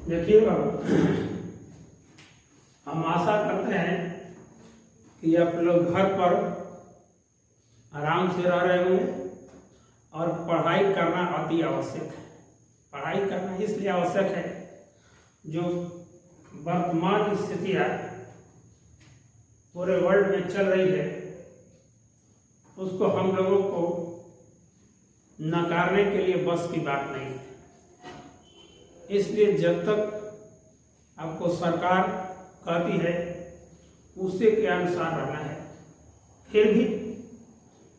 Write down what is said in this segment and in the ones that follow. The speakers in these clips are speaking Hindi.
देखिए बाबू, हम आशा करते हैं कि आप लोग घर पर आराम से रह रहे होंगे और पढ़ाई करना अति आवश्यक है। पढ़ाई करना इसलिए आवश्यक है जो वर्तमान स्थितियाँ पूरे वर्ल्ड में चल रही है उसको हम लोगों को नकारने के लिए बस की बात नहीं है। इसलिए जब तक आपको सरकार कहती है उसी के अनुसार रहना है। फिर भी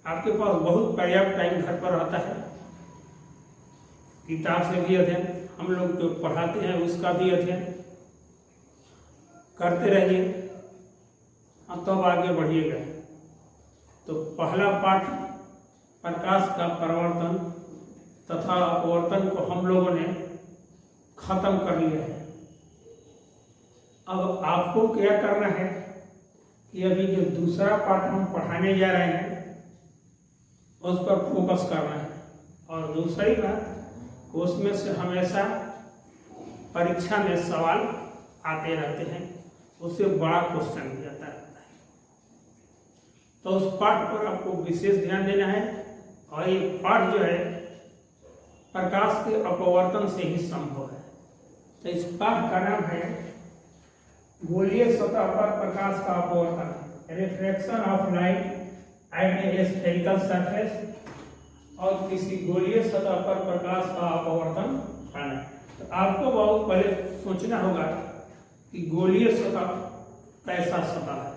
आपके पास बहुत पर्याप्त टाइम घर पर रहता है, किताब से भी अध्ययन, हम लोग जो पढ़ाते हैं उसका भी अध्ययन करते रहिए और तब आगे बढ़िएगा। तो पहला पाठ प्रकाश का परिवर्तन तथा अपवर्तन को हम लोगों ने खत्म कर लिया है। अब आपको क्या करना है कि अभी जो दूसरा पाठ हम पढ़ाने जा रहे हैं उस पर फोकस करना है। और दूसरी बात, उसमें से हमेशा परीक्षा में सवाल आते रहते हैं, उससे बड़ा क्वेश्चन भी आता रहता है। तो उस पाठ पर आपको विशेष ध्यान देना है। और ये पाठ जो है प्रकाश के अपवर्तन से ही संभव है। तो इस पाठ का नाम है गोलीय सतह पर प्रकाश का अपवर्तन, refraction of light at A spherical surface. और किसी गोलीय सतह पर प्रकाश का अपवर्तन करना। तो आपको बहुत पहले सोचना होगा कि गोलीय सतह कैसा सतह है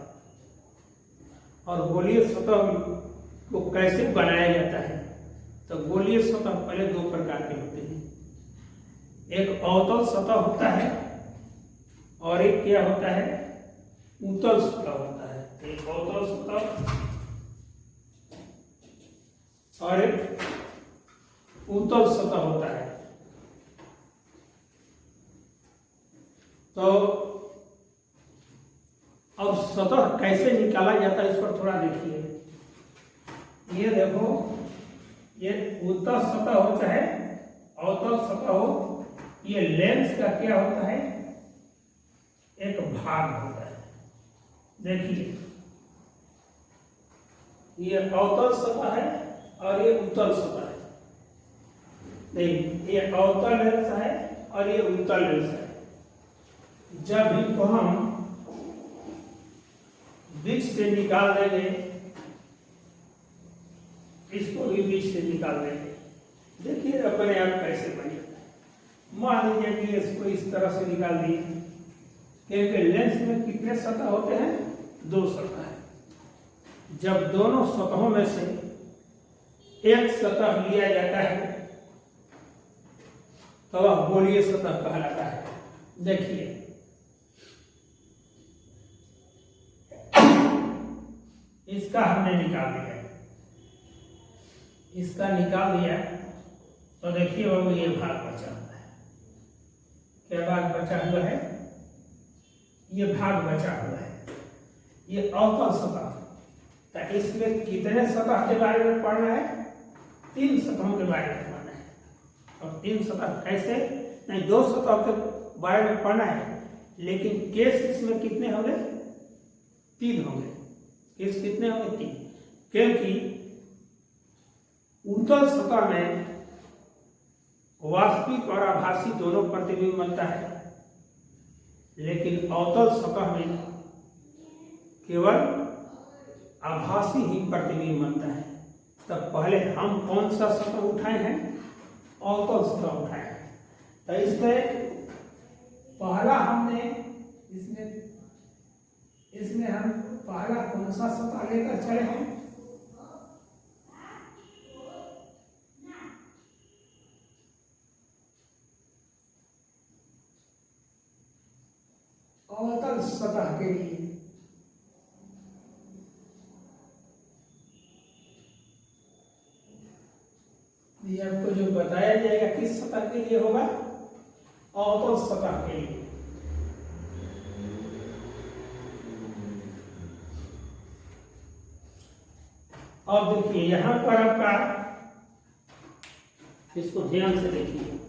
और गोलीय सतह को कैसे बनाया जाता है। तो गोलीय सतह पहले दो प्रकार के होते हैं, एक अवतल सतह होता है और एक क्या होता है, उत्तल सतह होता है। एक अवतल सतह और एक उत्तल सतह होता है। तो अब सतह कैसे निकाला जाता है इस पर थोड़ा देखिए। ये देखो, ये उत्तल सतह हो चाहे अवतल सतह हो, ये लेंस का क्या होता है, एक भाग होता है। देखिए, ये अवतल सतह है और ये उत्तल सतह है। देखिए, ये अवतल लेंस है और ये उत्तल लेंस है। जब इनको हम बीच से निकाल देंगे, इसको भी बीच से निकाल देंगे, देखिए अपने आप कैसे बन जाता है। मान लीजिए कि इसको इस तरह से निकाल दिए, क्योंकि लेंस में कितने सतह होते हैं, दो सतह है। जब दोनों सतहों में से एक सतह लिया जाता है तो वह गोलीय सतह कहलाता है। देखिए, इसका हमने निकाल दिया, इसका निकाल दिया तो देखिए बाबू ये भाग बचा हुआ है। क्या भाग बचा हुआ है, ये भाग बचा हुआ है, ये अवतल सतह। तो इसमें कितने सतह के बारे में पढ़ना है, तीन सतहों के बारे में पढ़ना है। और तीन सतह कैसे, नहीं दो सतह के बारे में पढ़ना है, लेकिन केस इसमें कितने होंगे, तीन होंगे। केस कितने होंगे, तीन। क्योंकि उत्तल सतह में वास्तविक और आभासी दोनों प्रतिबिंब बनता है, लेकिन अवतल सतह में केवल आभासी ही प्रतिबिंब बनता है। तब पहले हम कौन सा सतह उठाए हैं, अवतल सतह उठाए हैं। तो इसमें पहला हमने इसमें हम पहला कौन सा सतह लेकर चले हैं, अवतल सतह के लिए। ये आपको जो बताया जाएगा किस सतह के लिए होगा, अवतल सतह के लिए। अब देखिए यहां पर आपका, इसको ध्यान से देखिए,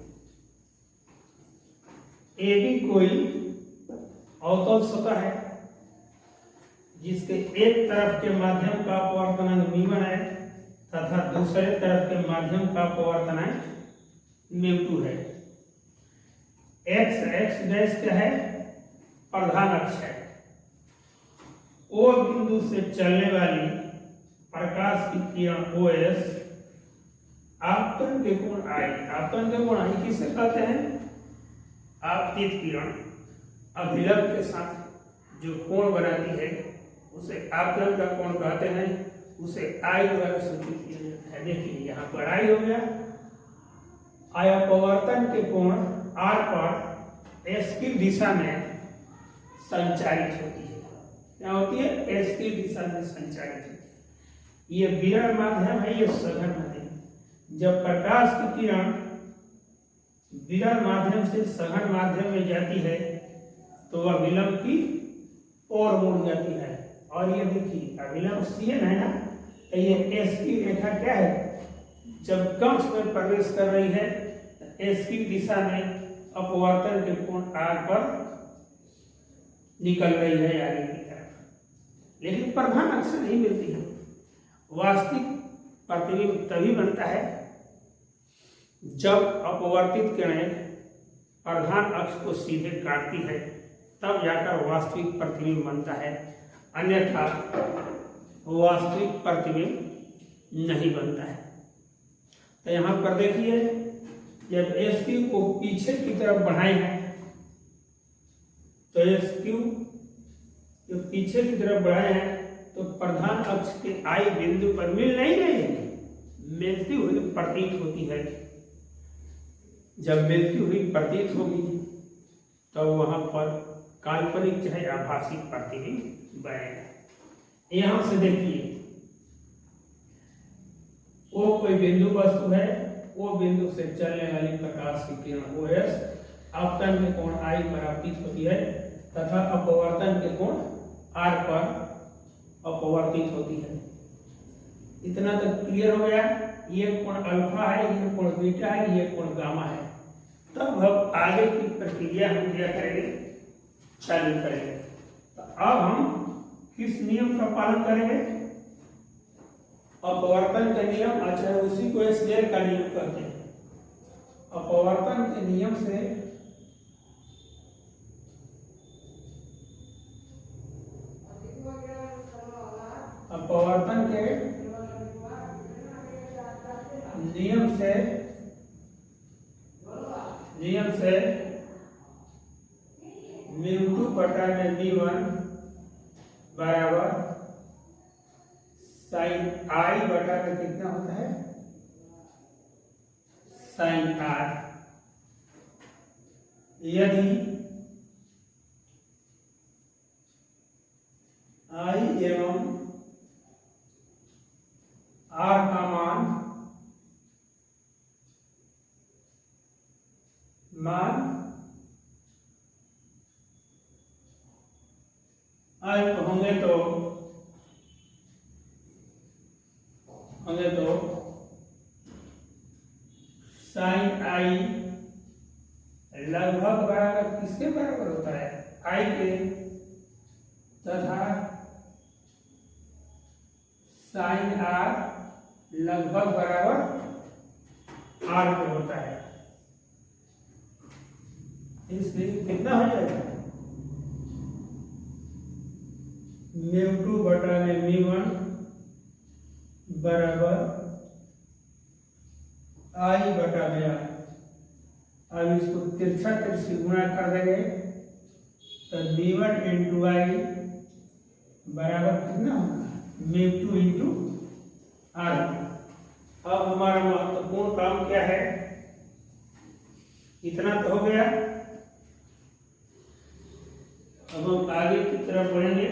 ए बी कोई अवतल सतह है जिसके एक तरफ के माध्यम का अपवर्तनांक μ1 है तथा दूसरे तरफ के माध्यम का अपवर्तनांक μ2 है। x डैश क्या है? प्रधान अक्ष है। ओ बिंदु से चलने वाली प्रकाश की किरण OS आपतन के कोण I, आपतन के कोण I किसे कहते हैं? आपतित किरण अभिलंब के साथ जो कोण बनाती है उसे आपतन का कोण कहते हैं, उसे I द्वारा सूचित किया जाता है। देखिए यहाँ पर I हो गया। अपवर्तन के कोण R पर S की दिशा में संचारित होती है। क्या होती है? S की दिशा में संचारित होती है। ये विरण माध्यम है, ये सघन माध्यम। जब प्रकाश की किरण विरण माध्यम से सघन माध्यम में जाती है तो वह विलंब की ओर मुड़ जाती है। और ये देखिए अभिलंब CN है ना, तो ये S की रेखा क्या है? जब कक्ष में प्रवेश कर रही है तो S की दिशा में अपवर्तन के कोण R पर निकल रही है आगे की तरफ, लेकिन प्रधान अक्ष नहीं मिलती है। वास्तविक प्रतिबिंब तभी बनता है जब अपवर्तित किरणें प्रधान अक्ष को सीधे काटती है, तब जाकर वास्तविक प्रतिबिंब बनता है, अन्यथा वास्तविक प्रतिबिंब नहीं बनता है। तो यहाँ पर देखिए जब SQ को पीछे की तरफ बढ़ाए हैं तो SQ जो पीछे की तरफ बढ़ाए हैं तो प्रधान अक्ष के I बिंदु पर मिल नहीं रहे हैं, मिलती हुई प्रतीत होती है। जब मिलती हुई प्रतीत होगी तब तो वहां पर काल्पनिक चाहे आभासी प्रतिबिंब बनेगा। यहां से देखिए वो कोई बिंदु वस्तु है, वो बिंदु से चलने वाली प्रकाश की किरण OS आपतन के कोण I पर आपतित होती है तथा अपवर्तन के कोण R पर अपवर्तित होती है। इतना तो क्लियर हो गया। ये कोण अल्फा है, ये कोण बीटा है, ये कोण गामा है। तब हम आगे की प्रक्रिया हम क्या करेंगे? चालू करेंगे। तो अब हम किस नियम का पालन करेंगे? अपवर्तन का नियम, अच्छा उसी को स्नेल का नियम कहते हैं। अपवर्तन के नियम से अपवर्तन के नियम से μ2 बटा में μ1 बराबर साइन I बटा में कितना होता है? Sine R। यदि I एवं R का मान अल्प होंगे तो साइन I लगभग बराबर किसके बराबर होता है? I के, तथा साइन R लगभग बराबर R पे होता है। इसलिए कितना हो जाएगा? μ2 बटा में μ1 बराबर I बटा में R। अब इसको तिरछा तिरछी गुणा कर देंगे तो μ1 इंटू I बराबर कितना होगा? μ2 इंटू R। अब हमारा महत्वपूर्ण काम क्या है? इतना तो हो गया। अब हम आगे की तरफ बढ़ेंगे।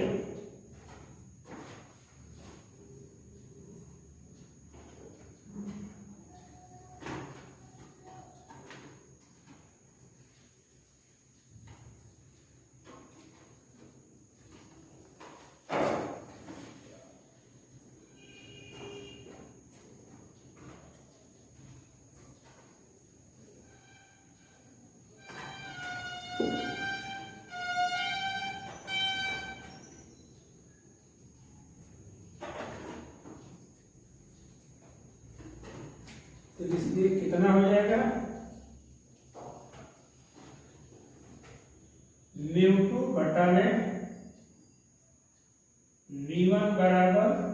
तो इसलिए कितना हो जाएगा, μ2 बटा में μ1 बराबर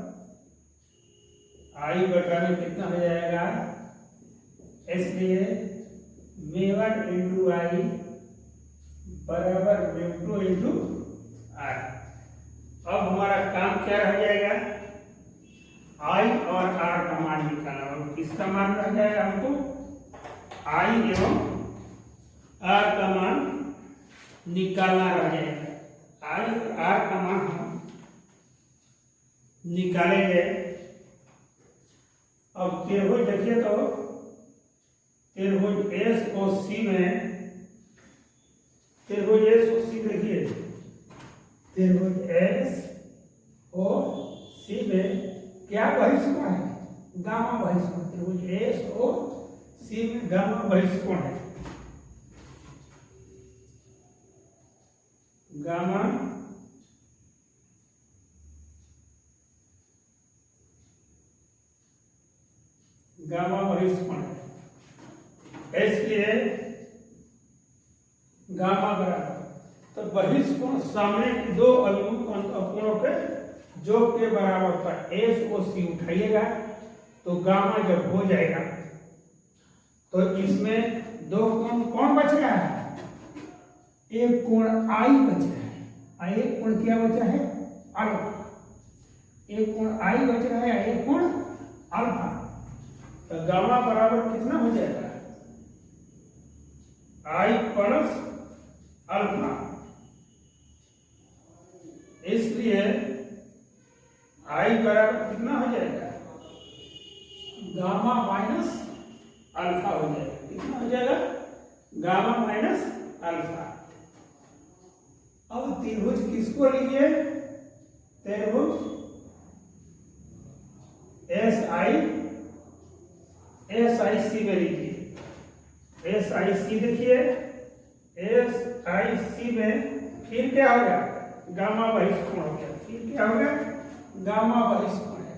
I बटा में कितना हो जाएगा, इसलिए μ1 इंटू आई बराबर μ2 इंटू आर। अब हमारा काम क्या रह जाएगा, आई और आर का मान निकालना। और किसका मान रह जाएगा, हमको आई एवं आर का मान निकालना रह जाएगा। आई और आर का मान हम निकालेंगे। अब त्रिभुज देखिए तो त्रिभुज एस और सी में, त्रिभुज एस और सी देखिए, त्रिभुज एस और सी में क्या बहिष्कोण है, गामा बहिष्कोण। त्रिभुज एस और सी में गामा बहिष्कोण है, गामा गामा बहिष्कोण है, इसलिए गामा बराबर, तो बहिष्कोण सामने की दो अभिमुख कोणों के योग के बराबर पर एस और सी उठाइएगा तो गामा जब हो जाएगा तो इसमें दो कोण कौन बच रहा है, एक कोण आई बच रहा है और एक कोण क्या बचा है, अल्फा। एक कोण आई बच रहा है, एक कोण अल्फा। तो गामा बराबर कितना हो जाएगा, आई प्लस अल्फा। इसलिए आई बराबर कितना हो जाएगा, गामा माइनस अल्फा हो जाएगा। कितना हो जाएगा, गामा माइनस अल्फा। अब त्रिभुज किसको लीजिए, त्रिभुज एस आई सी में लीजिए। एस आई सी देखिए, एस आई सी में फिर क्या हो गया, गामा बहिष्कोण हो गया। फिर क्या हो गया, गामा बहिष्कोण है,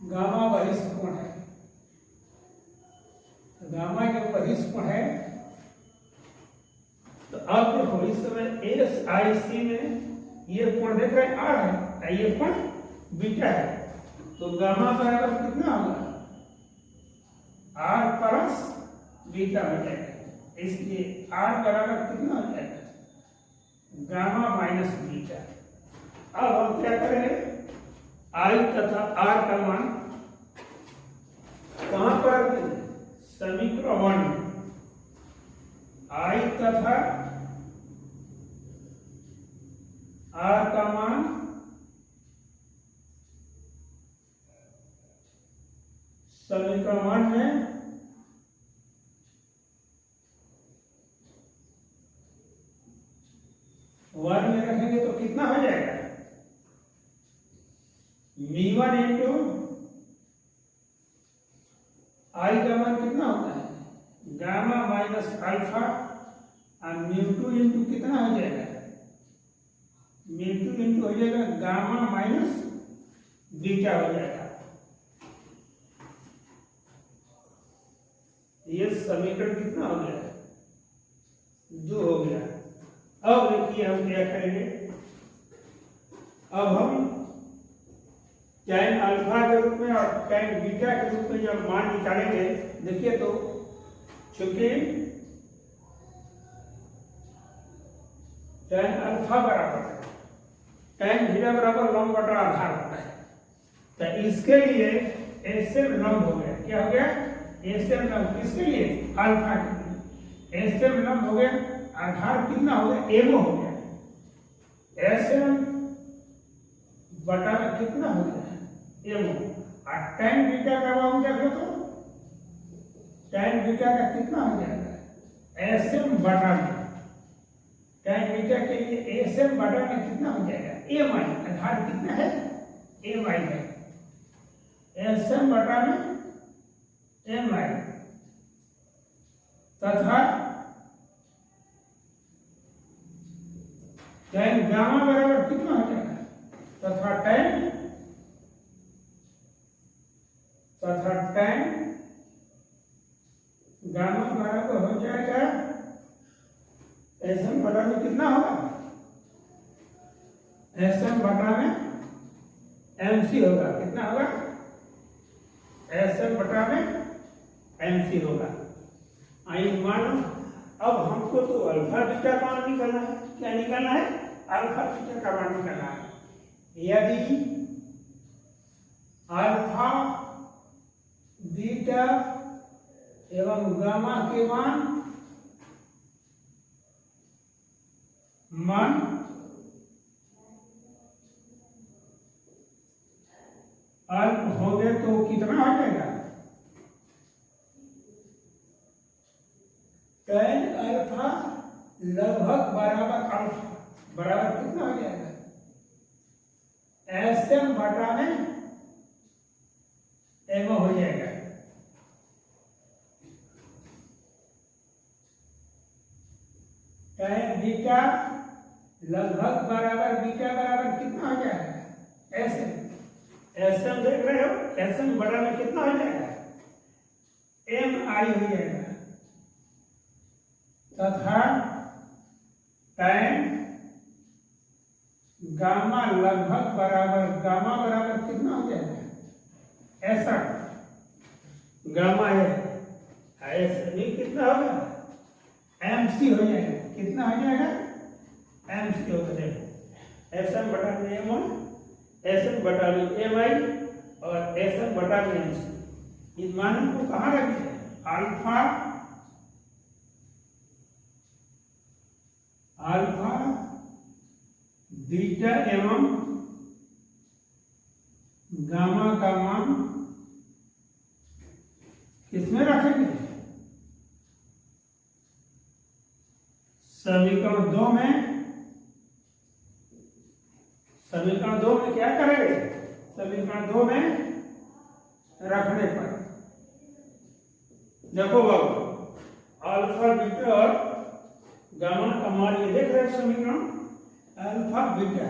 गामा बहिष्कोण है। गामा जब बहिष्कोण है तो अब देखो इस समय एस आई सी में ये कोण देख रहे हैं आर है, ये कोण बीटा है। तो गामा बराबर कितना होगा, आर प्लस बीटा हो जाएगा। इसलिए आर बराबर कितना हो जाएगा, गामा माइनस बीटा। अब हम क्या करेंगे, आई तथा आर का मान कहां पर रखेंगे, समीकरण 1 में। आई तथा आर का मान समीकरण 1 में वन में रखेंगे तो कितना हो जाएगा, μ1 इंटू आई का मान कितना होता है, गामा माइनस अल्फा। और μ2 इंटू कितना हो जाएगा, μ2 इंटू हो जाएगा गामा माइनस बीटा हो जाएगा। ये समीकरण कितना हो गया, जो हो गया। अब देखिए हम क्या करेंगे, अब हम tan अल्फा के रूप में और tan बीटा के रूप में जब मान निकालेंगे, देखिए तो चूंकि tan अल्फा बराबर tan बीटा बराबर लंब बटा आधार होता है, तो इसके लिए एसएम लंब हो गया। क्या हो गया, एसएम लंब। किसके लिए, अल्फा के लिए एसएम लंब हो गया। आधार कितना हो गया, एमओ हो गया। एसएम बटा में कितना हो गया, एमओ। और tan बीटा का मान देखो तो tan बीटा का कितना हो जाएगा, एसएम बटा में। tan बीटा के लिए एसएम बटा में कितना हो जाएगा, एम आई। आधार कितना है, एम आई है। एसएम बटा में एम आई तथा tan गामा बराबर कितना हो जाएगा, तथा tan तथा tan गामा बराबर हो जाएगा एसएम बटा में कितना होगा, एसएम बटा में एमसी होगा। कितना होगा, एसएम बटा में एमसी होगा। आइए मानो अब हमको तो अल्फा बीटा का मान निकालना है। क्या निकालना है, अल्फा बीटा का मान निकालना है। यदि अल्फा बीटा एवं गामा के मान अल्प हो गए तो कितना हो जाएगा, tan अल्फा लगभग बराबर अल्फा बराबर कितना हो जाएगा, एसएम बटा में एम हो जाएगा। tan बीटा लगभग बराबर बीटा बराबर कितना हो जाएगा, एसएम। एसएम देख रहे हो, एसएम बड़ा में कितना हो जाएगा, एम आई हो जाएगा। तथा tan गामा लगभग बराबर गामा बराबर कितना हो जाएगा, ऐसा गामा है एसएम कितना होगा, एमसी हो जाएगा। कितना हो जाएगा, एमसी होगा। देखो एसएम बटा में एम, एसएम बटा में एम आई और एसएम बटा में एमसी। इस मान को कहाँ रखिए, अल्फा अल्फा बीटा एवं गामा का मान किसमें रखेंगे, समीकरण 2 में। समीकरण 2 में क्या करेंगे, समीकरण 2 में रखने पर देखो बाबू, अल्फा बीटा और गामा का मान ये देख रहे हैं समीकरण, अल्फा बीटा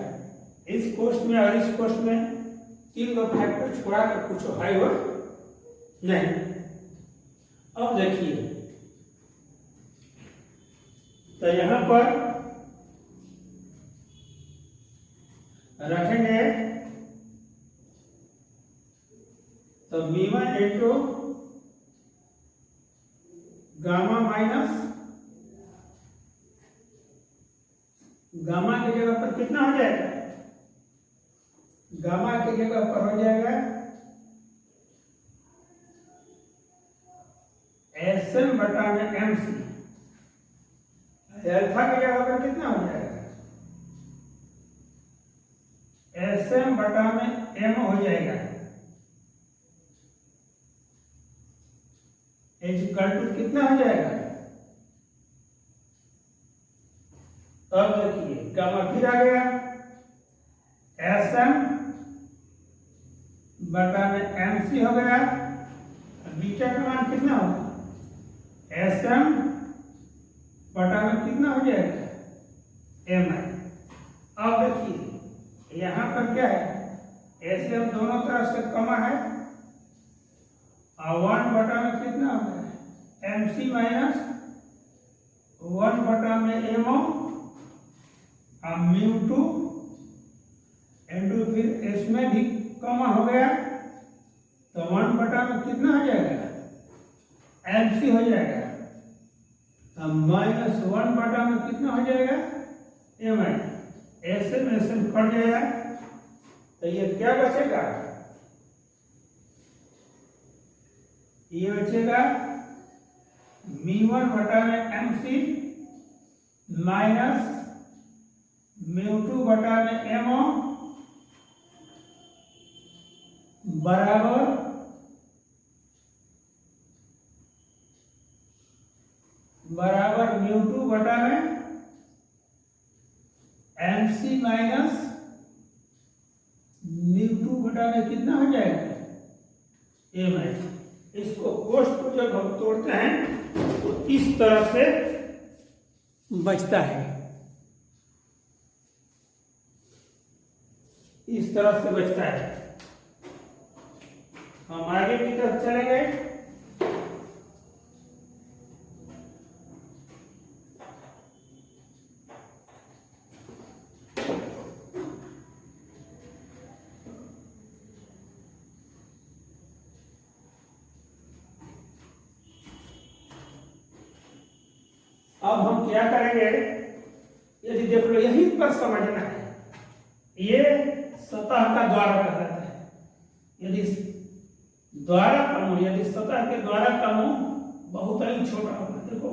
इस कोष्ठ में और इस कोष्ठ में 3 दो फैक्टर छोड़ा कर कुछ है हो नहीं। अब देखिए तो यहां पर रखेंगे तो v1 into gamma minus gamma की जगह पर कितना हो जाएगा, गामा की जगह पर हो जाएगा एसएम बटा में एमसी। अल्फा की जगह पर कितना हो जाएगा, एसएम बटा में एम हो जाएगा। इक्वल टू कितना हो जाएगा, अब देखिए गामा फिर आ गया, एसएम बटा में एमसी हो गया। बीटा का मान कितना होगा, एसएम बटा में कितना हो जाएगा, एम आई। अब देखिए यहां पर क्या है, एसएम दोनों तरफ से कमा है और 1 बटा में कितना हो गया, एमसी माइनस 1 बटा में एमओ म्यू 2 इंटू फिर इसमें भी कॉमन हो गया तो 1 बटा में कितना हो जाएगा, एमसी हो जाएगा। अब माइनस 1 बटा में कितना हो जाएगा, एम आई। ऐसे में ऐसे कट जाएगा तो ये क्या बचेगा, ये बचेगा m1 बटा में एमसी माइनस m2 बटा में एमओ बराबर m2 बटा में एमसी माइनस m2 बटा में कितना हो जाएगा, एम आई। इसको कोष्ठ को जब हम तोड़ते हैं तो इस तरह से बचता है, इस तरह से बचता है। हम आगे की तरफ चलेंगे। अब हम क्या करेंगे, यदि देख लो यही पर समझना है, ये सतह का द्वारा कहलाता है। यदि द्वारा का मुंह, यदि सतह के द्वारा का मुंह बहुत ही छोटा होगा, देखो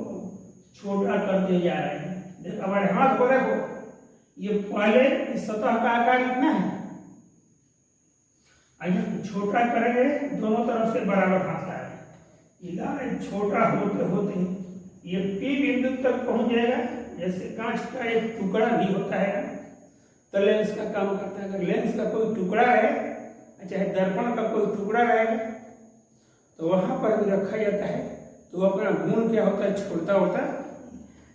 छोटा करते जा रहे हैं, देखो हमारे हाथ को देखो, ये पहले इस सतह का आकार इतना है, छोटा करेंगे दोनों तरफ से बराबर हाथ आएगा, छोटा होते होते ये P बिंदु तक पहुंच जाएगा। जैसे कांच का एक टुकड़ा भी होता है तो लेंस का काम करता है, अगर लेंस का कोई टुकड़ा है, चाहे दर्पण का कोई टुकड़ा रहेगा तो वहां पर भी रखा जाता है, तो अपना गुण क्या होता है, छोड़ता होता है।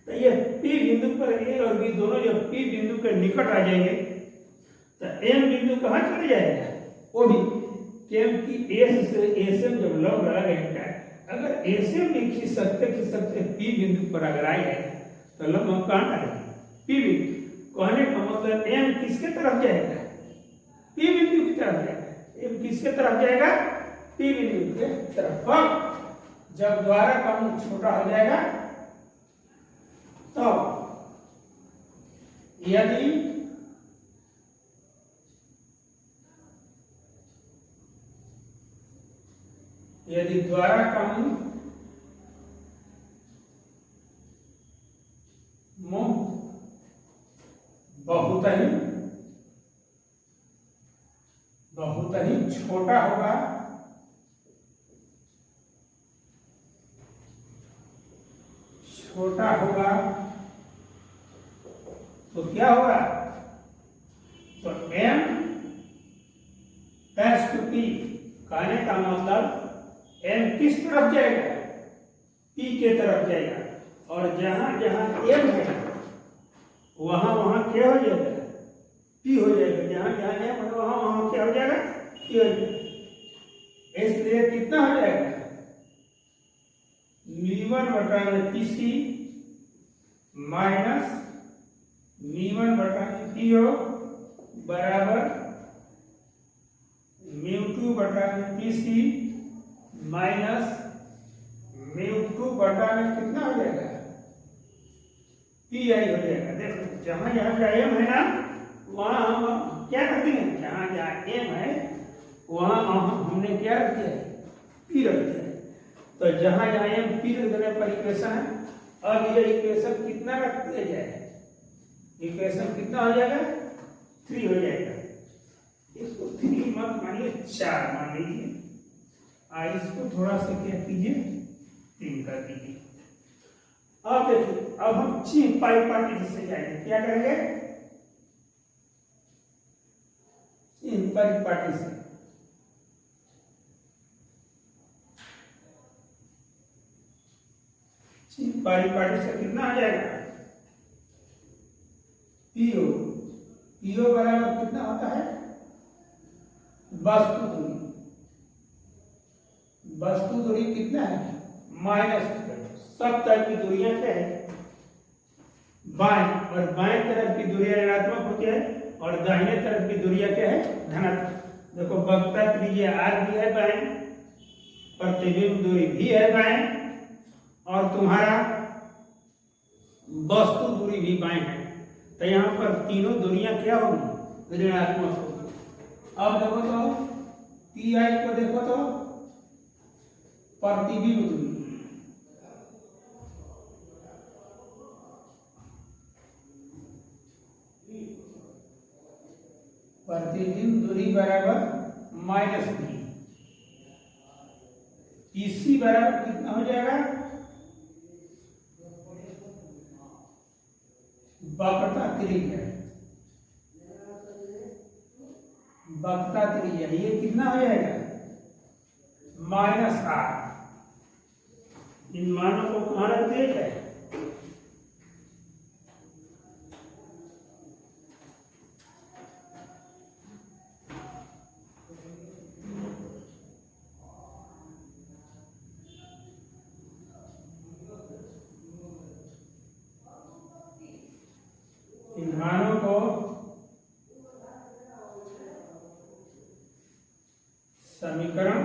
तो ये P बिंदु पर A और B दोनों जब P बिंदु के निकट आ जाएंगे तो M बिंदु कहाँ चले जाएगा, वो भी क्योंकि S से SM जब लंब लगा रहेगा, अगर SM भी खींच सकते P बिंदु पर अगर आए तो लंब कहाँ आएगा, P बिंदु। कहने का मतलब M किसके तरफ जाएगा, P बिंदु की तरफ जाएगा। M किसके तरफ जाएगा, P बिंदु के तरफ। अब जब द्वारा का मुंह छोटा हो जाएगा तो यदि द्वारा का मुंह बहुत ही छोटा होगा तो क्या होगा, तो M + P कहने का मतलब M किस तरफ जाएगा, P के तरफ जाएगा, और जहां जहां M है वहां वहां क्या हो जाएगा, P हो जाएगा। जहां जहां M है वहां वहां क्या हो जाएगा, P हो जाएगा। इसलिए कितना हो जाएगा, μ1/PC माइनस μ1/PO बराबर μ2/PC माइनस μ2 कितना हो जाएगा, PI हो जाएगा। देखो जहां जहां M है ना वहां हम क्या करते हैं, जहां जहां M है वहां हमने क्या रख दिया है, P रख दिया है। तो जहां जहां M P रख देने पर इक्वेशन है। अब ये इक्वेशन कितना रख दिया जाए, इक्वेशन कितना हो जाएगा, 3 हो जाएगा। इसको 3 मत मानिए, 4 मान लीजिए, इसको थोड़ा सा क्या कीजिए, 3 कर दीजिए। अब देखिए, अब हम चिन्ह पाई पार्टी से जाएंगे, क्या करेंगे, चिन्ह पाई पार्टी से पारी से कितना आ जाएगा, पीओ बराबर कितना होता है, वस्तु दूरी कितना है, -, सब तरह की दूरियां क्या है, बाएं, और बाएं तरफ की दूरियां ऋणात्मक होती है और दाहिने तरफ की दूरियां क्या है, धनात्मक। देखो वक्रता त्रिज्या r भी है बाएं, प्रतिबिंब दूरी भी है बाएं, और तुम्हारा वस्तु दूरी भी बाएं है। तो यहाँ पर तीनों दूरियां क्या होंगी, ऋणात्मक होगी। अब देखो तो PI को देखो तो प्रतिबिंब दूरी, प्रतिबिंब दूरी बराबर -b, PC बराबर कितना हो जाएगा, वक्रता त्रिज्या, ये कितना हो जाएगा, -r। इन मानों को कहां रख दिया जाए, समीकरण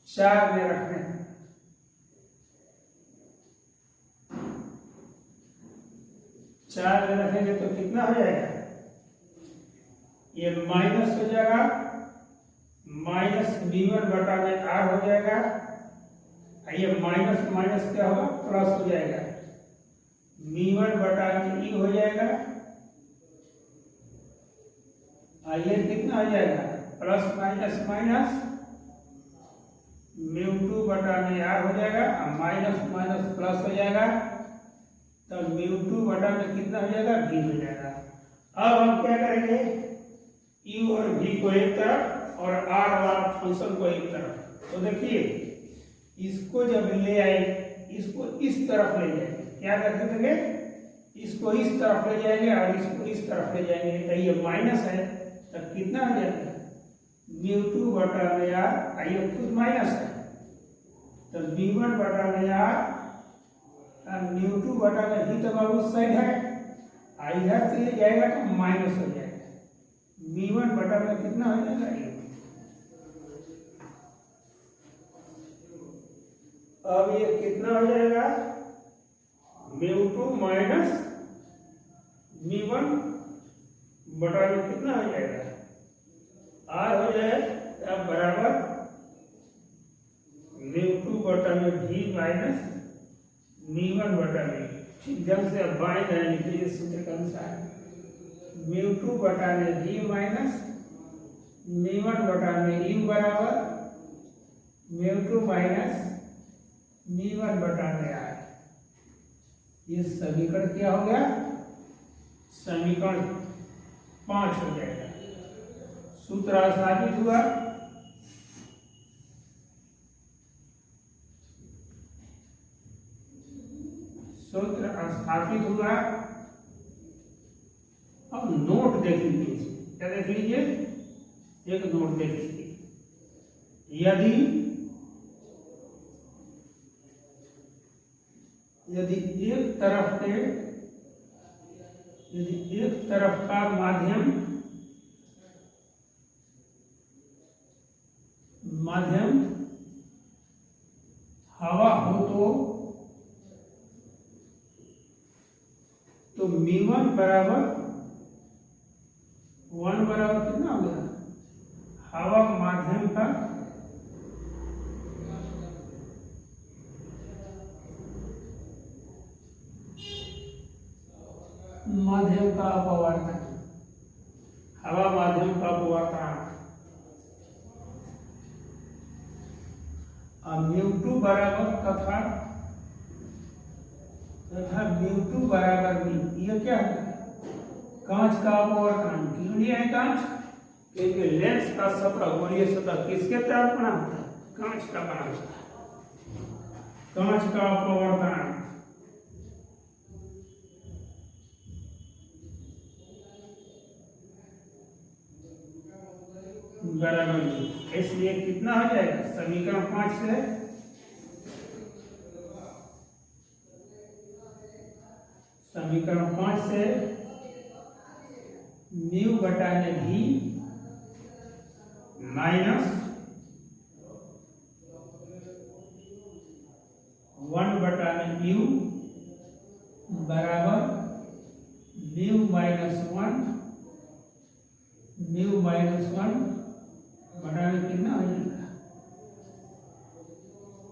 4 में रखने हैं। चार में रखेंगे तो कितना हो जाएगा, ये माइनस हो जाएगा, माइनस v1 बटा में r हो जाएगा, ये माइनस माइनस क्या होगा, प्लस हो जाएगा, v1 बटा में e हो जाएगा, ये कितना हो जाएगा, प्लस माइनस माइनस μ2 बटा में r हो जाएगा, माइनस माइनस प्लस हो जाएगा, तो μ2 बटा में कितना हो जाएगा, v हो जाएगा। अब हम क्या करेंगे, u और v को एक तरफ और r वाला फंक्शन को एक तरफ। तो देखिए इसको जब ले आए, इसको इस तरफ ले जाएंगे, क्या करते थे, इसको इस तरफ ले जाएंगे और इसको इस तरफ ले जाएंगे, तो ये माइनस है, तो कितना हो जाएगा, μ2 बटा में r, ये खुद माइनस है, तो v1 बटा में r μ2 बटा में v, तो बाबू साइड है, इधर से ये जाएगा तो माइनस हो जाएगा, v1 बटा में कितना हो जाएगा, अब ये कितना हो जाएगा, μ2 माइनस v1 बटा में कितना हो जाएगा, r हो जाए, अब बराबर μ2 बटा में v माइनस v1 बटा में, ठीक ढंग से अब बाएं दाएं लिखिए सूत्र के अनुसार, μ2 बटा में v माइनस v1 बटा में u बराबर μ2 माइनस v1 बटा में r। ये समीकरण क्या हो गया, समीकरण 5 हो जाएगा। सूत्र स्थापित हुआ, सूत्र स्थापित हुआ। अब नोट देख लीजिए, क्या देख लीजिए, एक नोट देख लीजिए, यदि एक तरफ का माध्यम हवा हो तो μ1 बराबर 1 बराबर कितना हो गया, हवा माध्यम का अपवर्तन, हवा माध्यम का अपवर्तन, μ2 बराबर तथा μ2 बराबर भी, ये क्या है, कांच का अपवर्तन। क्यों लिया है कांच, क्योंकि लेंस का सतह, गोलीय सतह किसके तरफ बना होता है, कांच का बना होता है, कांच का अपवर्तन बराबर, इसलिए कितना हो जाएगा, समीकरण 5 से म्यू बटा में भी माइनस 1 बटा में म्यू बराबर म्यू माइनस 1 बटा में कितना हो जाएगा,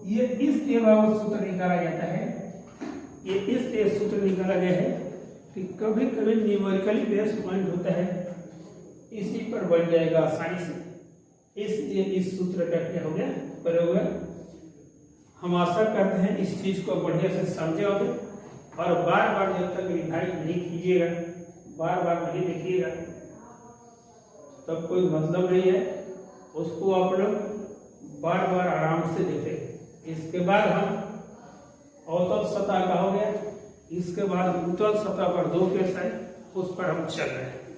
ये इस सूत्र निकाला जाता है, ये इस सूत्र निकाला गया है कि कभी कभी न्यूमेरिकली बेस्ड पॉइंट होता है, इसी पर बन जाएगा आसानी से, इसलिए इस सूत्र का क्या हो गया, प्रयोग। हम आशा करते हैं इस चीज को बढ़िया से समझे होंगे, और बार बार जब तक रिवाइज नहीं कीजिएगा, बार बार नहीं देखिएगा, तब कोई मतलब नहीं है, उसको आप लोग बार बार आराम से देखें। इसके बाद हम अवतल सतह का हो गया, इसके बाद उत्तल सतह पर 2 केस है, उस पर हम चल रहे हैं।